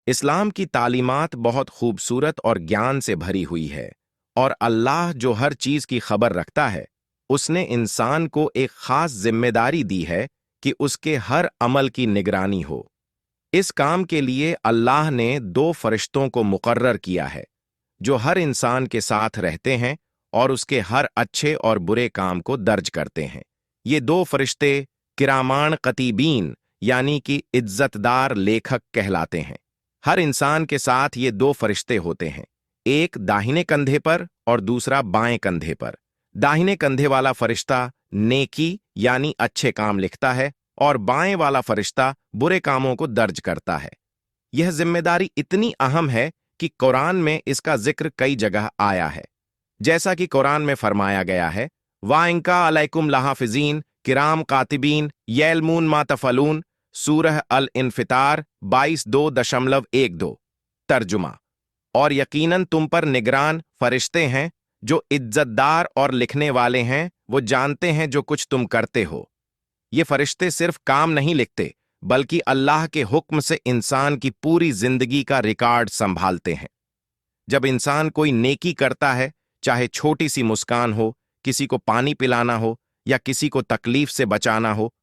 اسلام کی تعلیمات بہت خوبصورت اور ज्ञान سے भरी हुई है और अल्लाह जो हर चीज की खबर रखता है उसने इंसान को एक खास जिम्मेदारी दी है कि उसके हर अमल की निगरानी हो। इस काम के लिए अल्लाह ने दो फरिश्तों को मुकर्रर किया है जो हर इंसान के साथ रहते हैं और उसके हर अच्छे और बुरे काम को दर्ज करते हैं। ये दो फरिश्ते किरामान कतीबीन यानी कि इज्जतदार लेखक कहलाते हैं। हर इंसान के साथ ये दो फरिश्ते होते हैं, एक दाहिने कंधे पर और दूसरा बाएं कंधे पर। दाहिने कंधे वाला फरिश्ता नेकी यानी अच्छे काम लिखता है और बाएं वाला फरिश्ता बुरे कामों को दर्ज करता है। यह जिम्मेदारी इतनी अहम है कि कुरान में इसका जिक्र कई जगह आया है। जैसा कि कुरान में फरमाया गया है, वाइंका अलैकुम लहाफिजीन किराम कातिबीन यैलमून मा तफलून, सूरह अल इन्फितार 22:2.12। तर्जुमा, और यकीनन तुम पर निगरान फरिश्ते हैं जो इज्जतदार और लिखने वाले हैं, वो जानते हैं जो कुछ तुम करते हो। ये फरिश्ते सिर्फ काम नहीं लिखते बल्कि अल्लाह के हुक्म से इंसान की पूरी जिंदगी का रिकॉर्ड संभालते हैं। जब इंसान कोई नेकी करता है, चाहे छोटी सी मुस्कान हो, किसी को पानी पिलाना हो या किसी को तकलीफ से बचाना हो,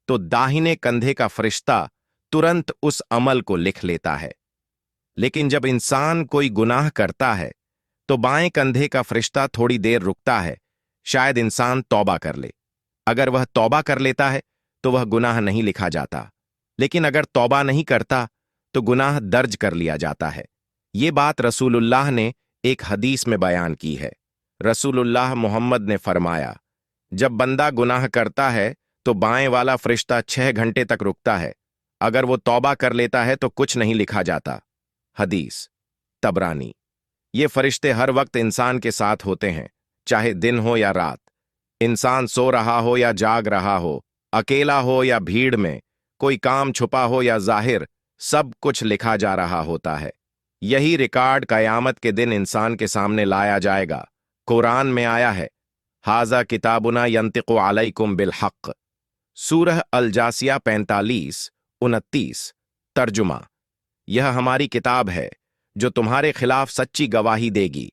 तो दाहिने कंधे का फरिश्ता तुरंत उस अमल को लिख लेता है। लेकिन जब इंसान कोई गुनाह करता है तो बाएं कंधे का फरिश्ता थोड़ी देर रुकता है, शायद इंसान तौबा कर ले। अगर वह तौबा कर लेता है तो वह गुनाह नहीं लिखा जाता, लेकिन अगर तौबा नहीं करता तो गुनाह दर्ज कर लिया जाता है। ये बात रसूलुल्लाह ने एक हदीस में बयान की है। रसूलुल्लाह मोहम्मद ने फरमाया, जब बंदा गुनाह करता है तो बाएं वाला फरिश्ता 6 घंटे तक रुकता है, अगर वो तौबा कर लेता है तो कुछ नहीं लिखा जाता। हदीस तबरानी। ये फरिश्ते हर वक्त इंसान के साथ होते हैं, चाहे दिन हो या रात। इंसान सो रहा हो या जाग रहा हो, अकेला हो या भीड़ में, कोई काम छुपा हो या जाहिर, सब कुछ लिखा जा रहा होता है। यही रिकॉर्ड कयामत के दिन इंसान के सामने लाया जाएगा। कुरान में आया है, हाजा किताबुना यंतिकु अलैकुम बिल हक़, सूरह अल जासिया 45-29। तर्जुमा, यह हमारी किताब है जो तुम्हारे खिलाफ सच्ची गवाही देगी।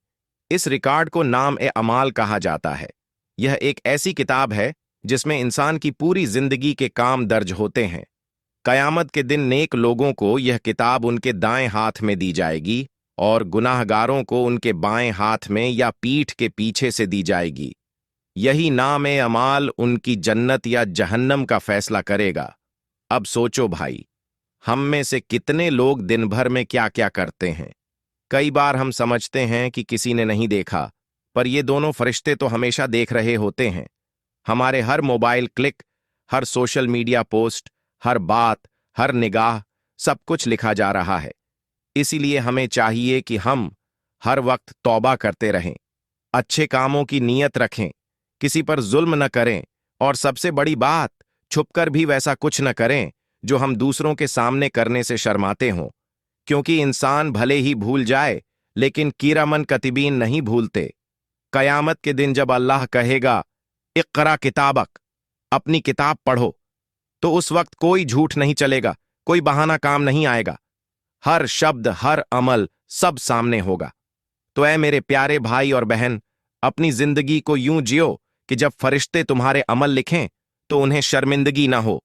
इस रिकॉर्ड को नाम-ए-अमाल कहा जाता है। यह एक ऐसी किताब है जिसमें इंसान की पूरी जिंदगी के काम दर्ज होते हैं। कयामत के दिन नेक लोगों को यह किताब उनके दाएं हाथ में दी जाएगी और गुनाहगारों को उनके बाएं हाथ में या पीठ के पीछे से दी जाएगी। यही नाम-ए-अमाल उनकी जन्नत या जहन्नम का फैसला करेगा। अब सोचो भाई, हम में से कितने लोग दिन भर में क्या क्या करते हैं। कई बार हम समझते हैं कि किसी ने नहीं देखा, पर ये दोनों फरिश्ते तो हमेशा देख रहे होते हैं। हमारे हर मोबाइल क्लिक, हर सोशल मीडिया पोस्ट, हर बात, हर निगाह, सब कुछ लिखा जा रहा है। इसीलिए हमें चाहिए कि हम हर वक्त तौबा करते रहें, अच्छे कामों की नीयत रखें, किसी पर जुल्म न करें और सबसे बड़ी बात, छुपकर भी वैसा कुछ न करें जो हम दूसरों के सामने करने से शर्माते हों। क्योंकि इंसान भले ही भूल जाए लेकिन कीरामन कतिबीन नहीं भूलते। कयामत के दिन जब अल्लाह कहेगा, इक़रा किताबक, अपनी किताब पढ़ो, तो उस वक्त कोई झूठ नहीं चलेगा, कोई बहाना काम नहीं आएगा। हर शब्द, हर अमल सब सामने होगा। तो ऐ मेरे प्यारे भाई और बहन, अपनी जिंदगी को यूं जियो कि जब फरिश्ते तुम्हारे अमल लिखें तो उन्हें शर्मिंदगी ना हो।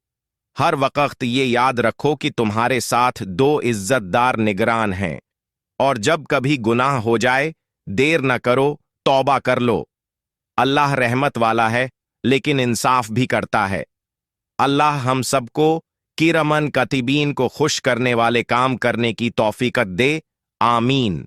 हर वक्त ये याद रखो कि तुम्हारे साथ दो इज्जतदार निगरान हैं, और जब कभी गुनाह हो जाए देर न करो, तौबा कर लो। अल्लाह रहमत वाला है लेकिन इंसाफ भी करता है। अल्लाह हम सबको किरमन कतिबीन को खुश करने वाले काम करने की तौफीक दे। आमीन।